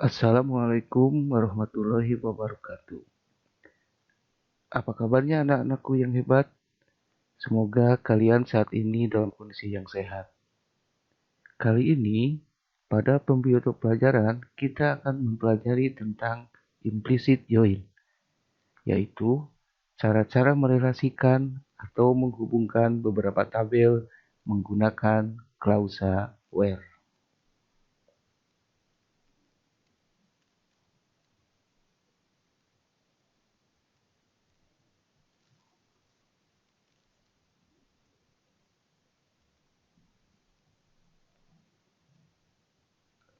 Assalamualaikum warahmatullahi wabarakatuh. Apa kabarnya anak-anakku yang hebat? Semoga kalian saat ini dalam kondisi yang sehat. Kali ini, pada pembuatan pelajaran, kita akan mempelajari tentang implicit join, yaitu cara-cara merelasikan atau menghubungkan beberapa tabel menggunakan klausa where.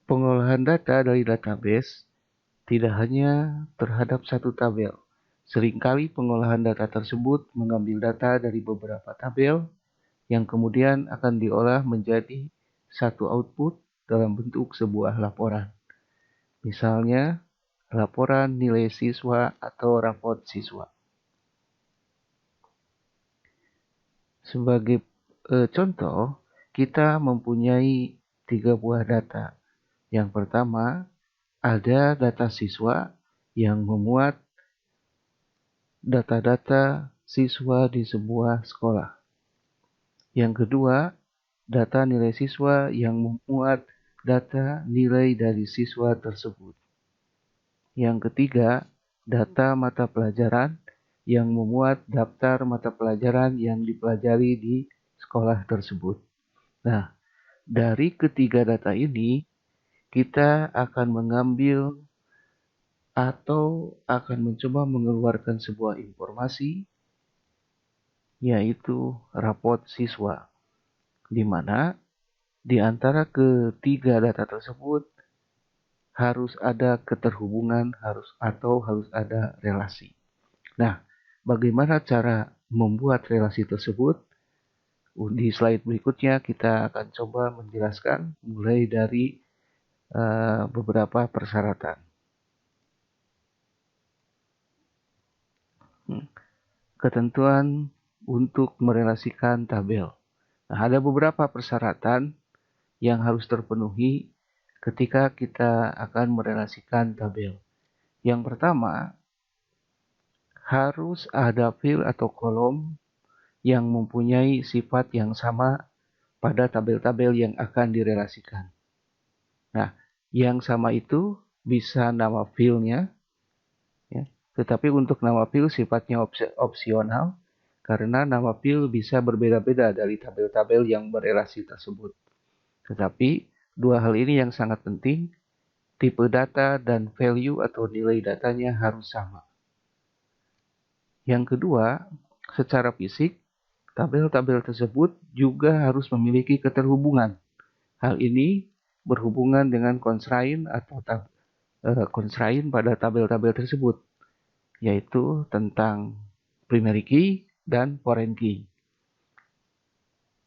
Pengolahan data dari database tidak hanya terhadap satu tabel. Seringkali pengolahan data tersebut mengambil data dari beberapa tabel yang kemudian akan diolah menjadi satu output dalam bentuk sebuah laporan. Misalnya, laporan nilai siswa atau rapot siswa. Sebagai contoh, kita mempunyai 3 buah data. Yang pertama, ada data siswa yang memuat data-data siswa di sebuah sekolah. Yang kedua, data nilai siswa yang memuat data nilai dari siswa tersebut. Yang ketiga, data mata pelajaran yang memuat daftar mata pelajaran yang dipelajari di sekolah tersebut. Nah, dari ketiga data ini, kita akan mengambil atau akan mencoba mengeluarkan sebuah informasi, yaitu rapot siswa, di mana di antara ketiga data tersebut harus ada keterhubungan harus ada relasi. Nah, bagaimana cara membuat relasi tersebut? Di slide berikutnya kita akan coba menjelaskan mulai dari beberapa persyaratan. Ketentuan untuk merelasikan tabel. Nah, ada beberapa persyaratan yang harus terpenuhi ketika kita akan merelasikan tabel. Yang pertama, harus ada field atau kolom yang mempunyai sifat yang sama pada tabel-tabel yang akan direlasikan. Nah, yang sama itu bisa nama fieldnya, ya, tetapi untuk nama field sifatnya opsional karena nama field bisa berbeda-beda dari tabel-tabel yang berelasi tersebut. Tetapi dua hal ini yang sangat penting, tipe data dan value atau nilai datanya harus sama. Yang kedua, secara fisik, tabel-tabel tersebut juga harus memiliki keterhubungan. Hal ini berhubungan dengan constraint atau constraint pada tabel-tabel tersebut, yaitu tentang primary key dan foreign key.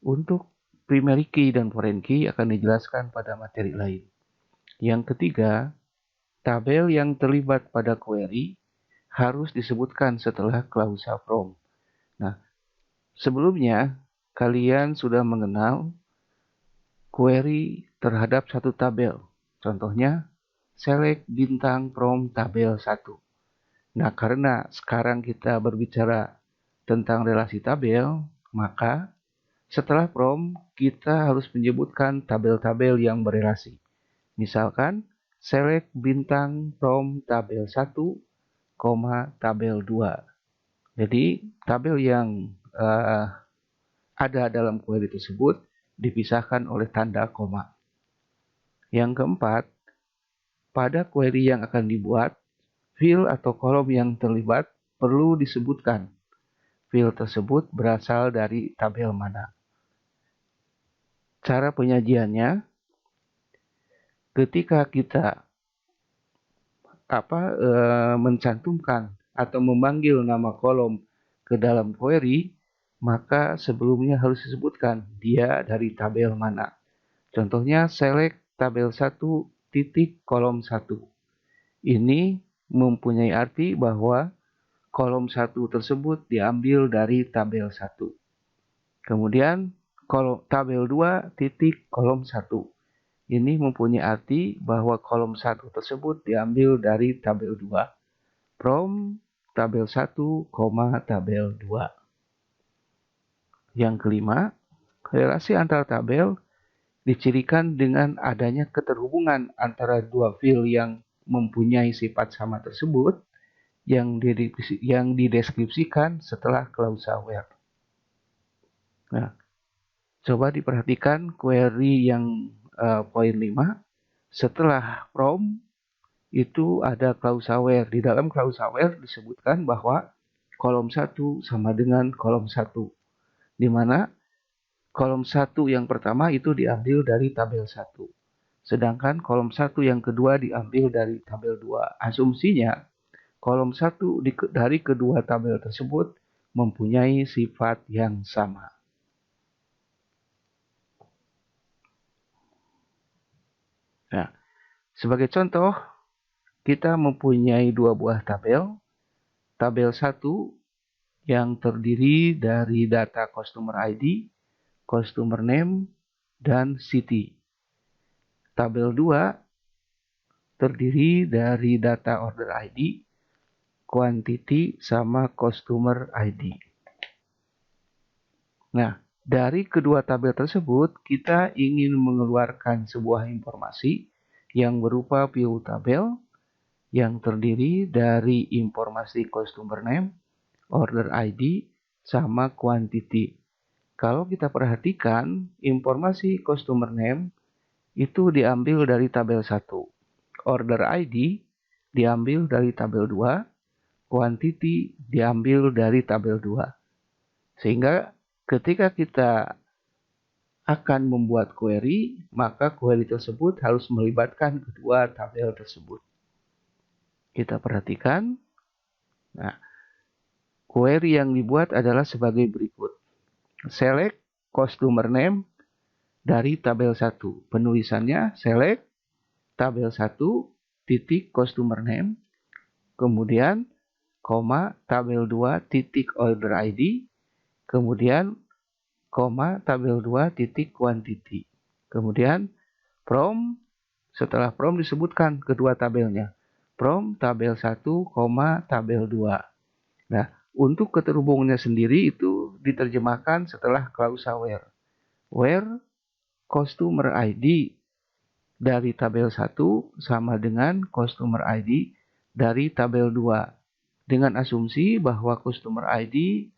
Untuk primary key dan foreign key akan dijelaskan pada materi lain. Yang ketiga, tabel yang terlibat pada query harus disebutkan setelah klausa from. Nah, sebelumnya kalian sudah mengenal query terhadap satu tabel. Contohnya, select bintang from tabel 1. Nah, karena sekarang kita berbicara tentang relasi tabel, maka setelah from kita harus menyebutkan tabel-tabel yang berelasi. Misalkan, select bintang from tabel 1, tabel 2. Jadi, tabel yang ada dalam query tersebut dipisahkan oleh tanda koma. Yang keempat, pada query yang akan dibuat, field atau kolom yang terlibat perlu disebutkan. Field tersebut berasal dari tabel mana. Cara penyajiannya, ketika kita mencantumkan atau memanggil nama kolom ke dalam query, maka sebelumnya harus disebutkan dia dari tabel mana. Contohnya select tabel 1 titik kolom 1. Ini mempunyai arti bahwa kolom 1 tersebut diambil dari tabel 1. Kemudian tabel 2 titik kolom 1. ini mempunyai arti bahwa kolom 1 tersebut diambil dari tabel 2, from tabel 1, tabel 2. Yang kelima, relasi antar tabel dicirikan dengan adanya keterhubungan antara dua field yang mempunyai sifat sama tersebut yang dideskripsikan setelah klausa where. Nah, coba diperhatikan query yang poin 5. Setelah from itu ada klausa where. Di dalam klausa where disebutkan bahwa kolom 1 sama dengan kolom 1. Di mana kolom 1 yang pertama itu diambil dari tabel 1. Sedangkan kolom 1 yang kedua diambil dari tabel 2. Asumsinya, kolom 1 dari kedua tabel tersebut mempunyai sifat yang sama. Nah, sebagai contoh, kita mempunyai dua buah tabel. Tabel 1 yang terdiri dari data customer ID, customer name, dan city. Tabel 2 terdiri dari data order ID, quantity, sama customer ID. Nah, dari kedua tabel tersebut, kita ingin mengeluarkan sebuah informasi yang berupa view tabel yang terdiri dari informasi customer name, order ID, sama quantity. Kalau kita perhatikan, informasi customer name itu diambil dari tabel 1. Order ID diambil dari tabel 2. Quantity diambil dari tabel 2. Sehingga ketika kita akan membuat query, maka query tersebut harus melibatkan kedua tabel tersebut. Kita perhatikan. Nah, query yang dibuat adalah sebagai berikut. Select customer name dari tabel 1. Penulisannya select tabel 1 titik customer name, kemudian koma tabel 2 titik order ID, kemudian koma tabel 2 titik quantity. Kemudian from, setelah from disebutkan kedua tabelnya. From tabel 1, tabel 2. Nah, untuk keterhubungannya sendiri itu diterjemahkan setelah klausa where. Where customer ID dari tabel 1 sama dengan customer ID dari tabel 2. Dengan asumsi bahwa customer ID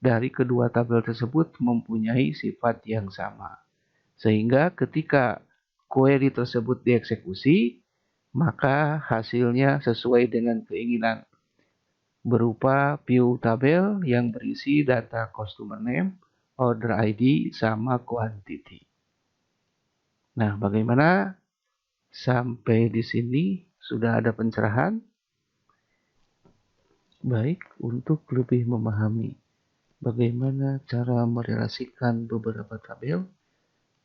dari kedua tabel tersebut mempunyai sifat yang sama. Sehingga ketika query tersebut dieksekusi, maka hasilnya sesuai dengan keinginan, berupa view tabel yang berisi data customer name, order ID, sama quantity. Nah, bagaimana? Sampai di sini sudah ada pencerahan? Baik, untuk lebih memahami bagaimana cara merelasikan beberapa tabel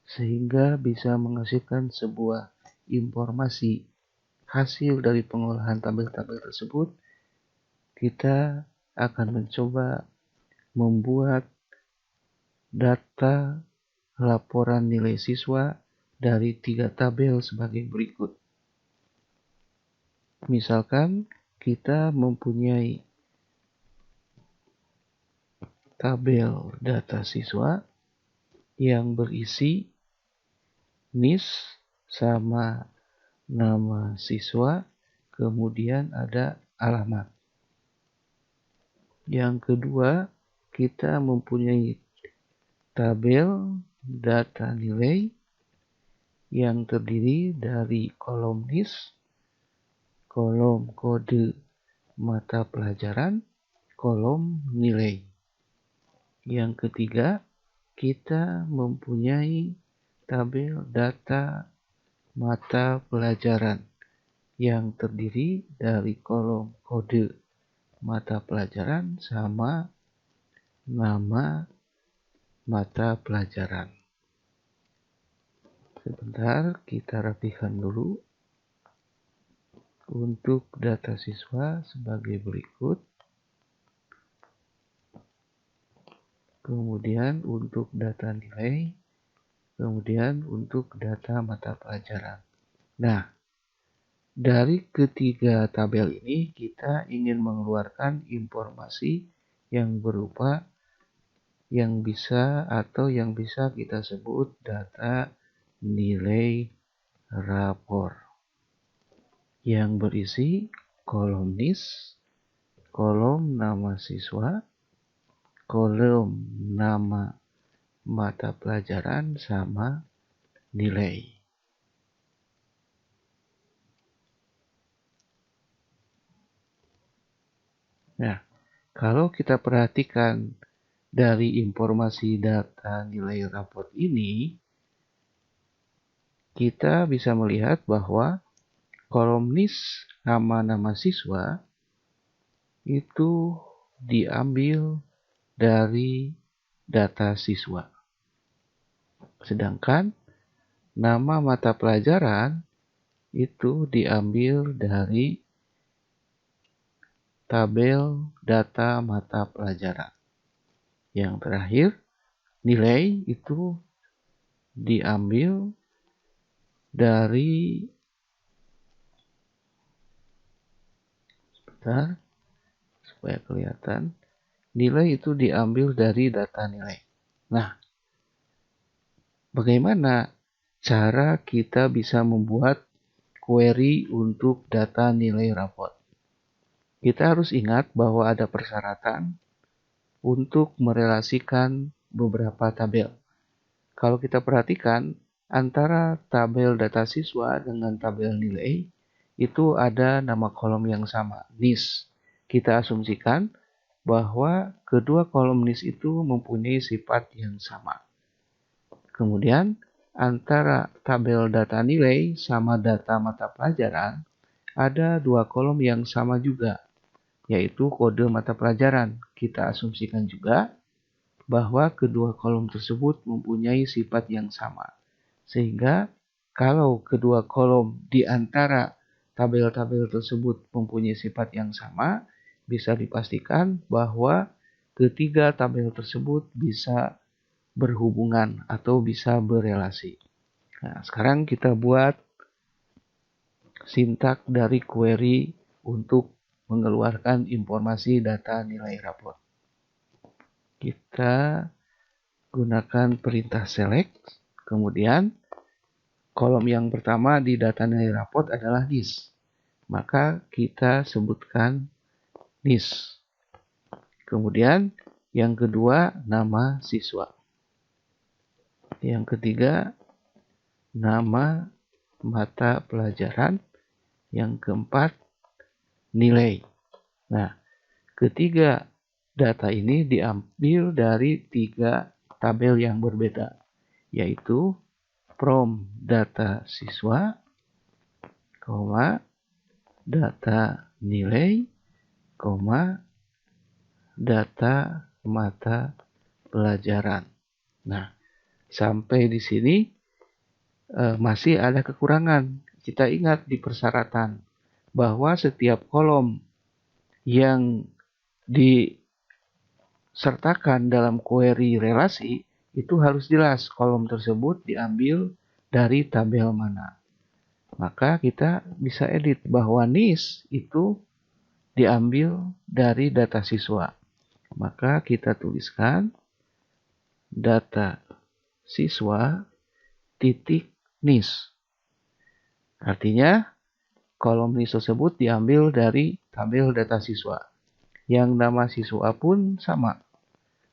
sehingga bisa menghasilkan sebuah informasi hasil dari pengolahan tabel-tabel tersebut, kita akan mencoba membuat data laporan nilai siswa dari 3 tabel sebagai berikut. Misalkan kita mempunyai tabel data siswa yang berisi NIS sama nama siswa, kemudian ada alamat. Yang kedua, kita mempunyai tabel data nilai yang terdiri dari kolom NIS, kolom kode mata pelajaran, kolom nilai. Yang ketiga, kita mempunyai tabel data mata pelajaran yang terdiri dari kolom kode mata pelajaran sama nama mata pelajaran. Sebentar, kita rapikan dulu. Untuk data siswa sebagai berikut. Kemudian untuk data nilai kemudian untuk data mata pelajaran. Nah, dari ketiga tabel ini kita ingin mengeluarkan informasi yang berupa yang bisa kita sebut data nilai rapor yang berisi kolom NIS, kolom nama siswa, kolom nama mata pelajaran, sama nilai. Nah, kalau kita perhatikan dari informasi data nilai rapor ini, kita bisa melihat bahwa kolom NIS nama siswa itu diambil dari data siswa. Sedangkan nama mata pelajaran itu diambil dari tabel data mata pelajaran. Yang terakhir, nilai itu diambil dari supaya kelihatan, nilai itu diambil dari data nilai. Nah, bagaimana cara kita bisa membuat query untuk data nilai rapor? Kita harus ingat bahwa ada persyaratan untuk merelasikan beberapa tabel. Kalau kita perhatikan, antara tabel data siswa dengan tabel nilai, itu ada nama kolom yang sama, NIS. Kita asumsikan bahwa kedua kolom NIS itu mempunyai sifat yang sama. Kemudian, antara tabel data nilai sama data mata pelajaran, ada dua kolom yang sama juga, yaitu kode mata pelajaran. Kita asumsikan juga bahwa kedua kolom tersebut mempunyai sifat yang sama. Sehingga kalau kedua kolom di antara tabel-tabel tersebut mempunyai sifat yang sama, bisa dipastikan bahwa ketiga tabel tersebut bisa berhubungan atau bisa berelasi. Nah, sekarang kita buat sintak dari query untuk mengeluarkan informasi data nilai rapor. Kita gunakan perintah select, kemudian kolom yang pertama di data nilai rapor adalah NIS. Maka kita sebutkan NIS. Kemudian yang kedua nama siswa. Yang ketiga nama mata pelajaran. Yang keempat nilai. Nah, ketiga data ini diambil dari tiga tabel yang berbeda, yaitu from data siswa, data nilai, data mata pelajaran. Nah, sampai di sini masih ada kekurangan. Kita ingat di persyaratan bahwa setiap kolom yang disertakan dalam query relasi itu harus jelas kolom tersebut diambil dari tabel mana. Maka kita bisa edit bahwa NIS itu diambil dari data siswa. Maka kita tuliskan data siswa titik NIS. Artinya kolom NIS tersebut diambil dari tabel data siswa. Yang nama siswa pun sama,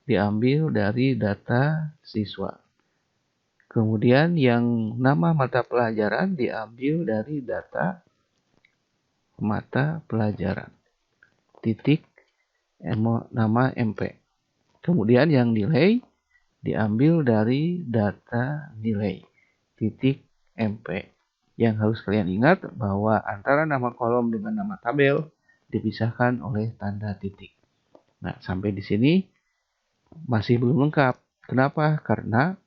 diambil dari data siswa. Kemudian yang nama mata pelajaran diambil dari data mata pelajaran. Titik nama MP. Kemudian yang nilai diambil dari data nilai. Titik MP. Yang harus kalian ingat bahwa antara nama kolom dengan nama tabel dipisahkan oleh tanda titik. Nah, sampai di sini masih belum lengkap. Kenapa? Karena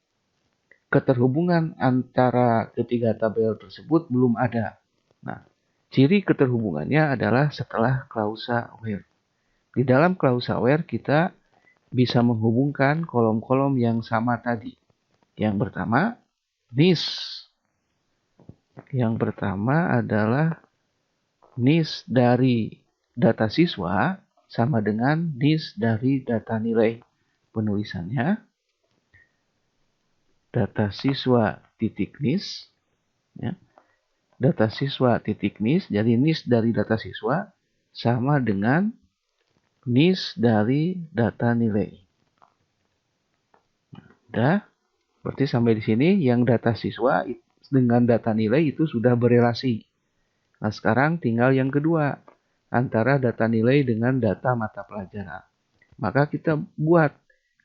keterhubungan antara ketiga tabel tersebut belum ada. Nah, ciri keterhubungannya adalah setelah klausa where. Di dalam klausa where kita bisa menghubungkan kolom-kolom yang sama tadi. Yang pertama, NIS. Yang pertama adalah NIS dari data siswa sama dengan NIS dari data nilai. Penulisannya data siswa titik NIS, ya. Data siswa titik NIS, jadi NIS dari data siswa sama dengan NIS dari data nilai. Udah, berarti sampai di sini yang data siswa dengan data nilai itu sudah berelasi. Nah, sekarang tinggal yang kedua, antara data nilai dengan data mata pelajaran. Maka kita buat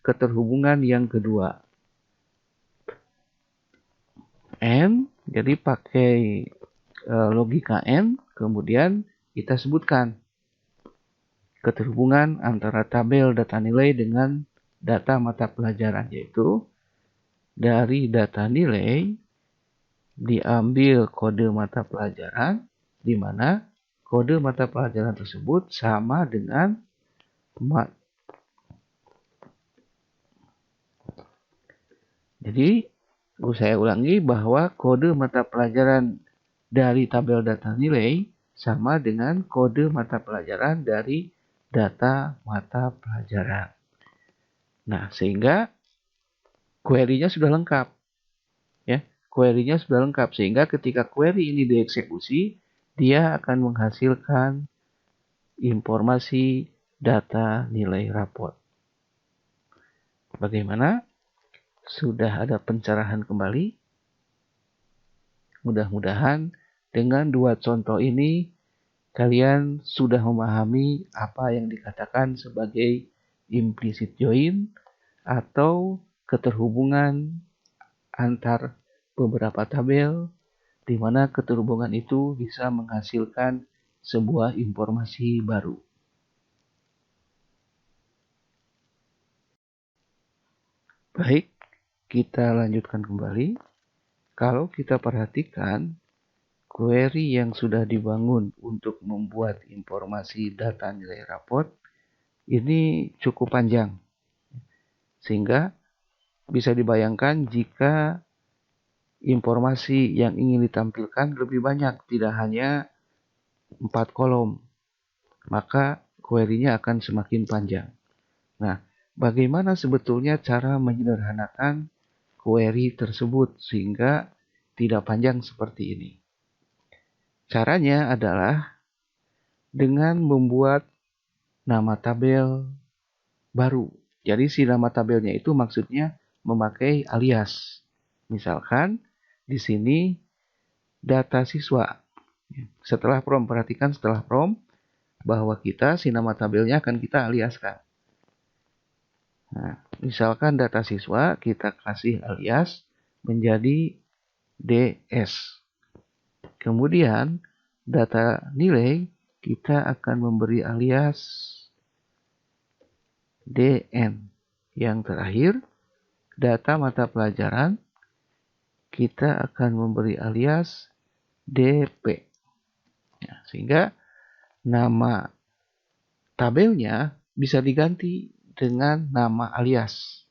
keterhubungan yang kedua. N, jadi pakai logika N, kemudian kita sebutkan keterhubungan antara tabel data nilai dengan data mata pelajaran, yaitu dari data nilai diambil kode mata pelajaran, di mana kode mata pelajaran tersebut sama dengan jadi saya ulangi bahwa kode mata pelajaran dari tabel data nilai sama dengan kode mata pelajaran dari data mata pelajaran. Nah, sehingga query-nya sudah lengkap. Ya, query-nya sudah lengkap sehingga ketika query ini dieksekusi, dia akan menghasilkan informasi data nilai raport. Bagaimana? Sudah ada pencerahan kembali? Mudah-mudahan dengan dua contoh ini kalian sudah memahami apa yang dikatakan sebagai implicit join atau keterhubungan antar beberapa tabel, di mana keterhubungan itu bisa menghasilkan sebuah informasi baru. Baik, kita lanjutkan kembali. Kalau kita perhatikan, query yang sudah dibangun untuk membuat informasi data nilai raport ini cukup panjang. Sehingga bisa dibayangkan jika informasi yang ingin ditampilkan lebih banyak, tidak hanya 4 kolom, maka query-nya akan semakin panjang. Nah, bagaimana sebetulnya cara menyederhanakan query tersebut sehingga tidak panjang seperti ini? Caranya adalah dengan membuat nama tabel baru. Jadi si nama tabelnya itu maksudnya memakai alias. Misalkan di sini data siswa. Setelah prompt, perhatikan setelah prompt bahwa si nama tabelnya akan kita aliaskan. Nah, misalkan data siswa kita kasih alias menjadi DS. Kemudian data nilai kita akan memberi alias DN. Yang terakhir, data mata pelajaran kita akan memberi alias DP. Ya, sehingga nama tabelnya bisa diganti dengan nama alias.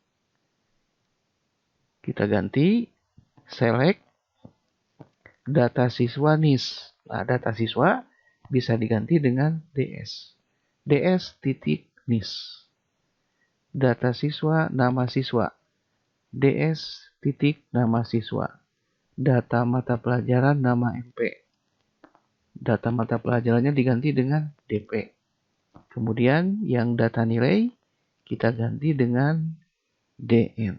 Kita ganti select data siswa NIS. Nah, data siswa bisa diganti dengan DS. DS titik NIS. Data siswa nama siswa. DS titik nama siswa. Data mata pelajaran nama MP. Data mata pelajarannya diganti dengan DP. Kemudian yang data nilai kita ganti dengan DN.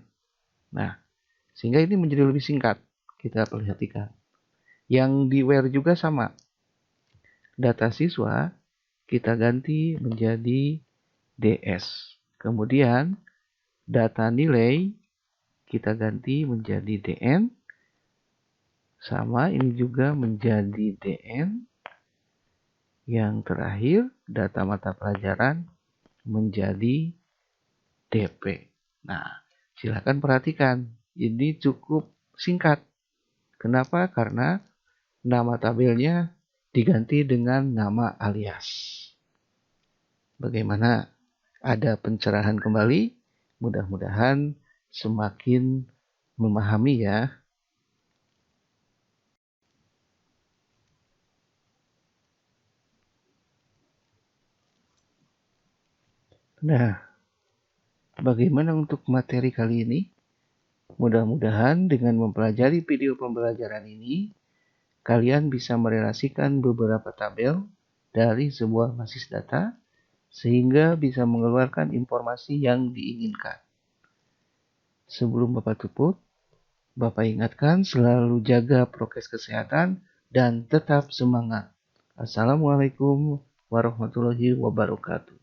Nah, sehingga ini menjadi lebih singkat. Kita perhatikan. Yang di where juga sama. Data siswa kita ganti menjadi DS. Kemudian data nilai kita ganti menjadi DN. Sama ini juga menjadi DN. Yang terakhir data mata pelajaran menjadi DP. Nah, silakan perhatikan. Ini cukup singkat. Kenapa? Karena nama tabelnya diganti dengan nama alias. Bagaimana? Ada pencerahan kembali? Mudah-mudahan semakin memahami ya. Nah, bagaimana untuk materi kali ini? Mudah-mudahan dengan mempelajari video pembelajaran ini, kalian bisa merelasikan beberapa tabel dari sebuah basis data sehingga bisa mengeluarkan informasi yang diinginkan. Sebelum Bapak tutup, Bapak ingatkan selalu jaga prokes kesehatan dan tetap semangat. Assalamualaikum warahmatullahi wabarakatuh.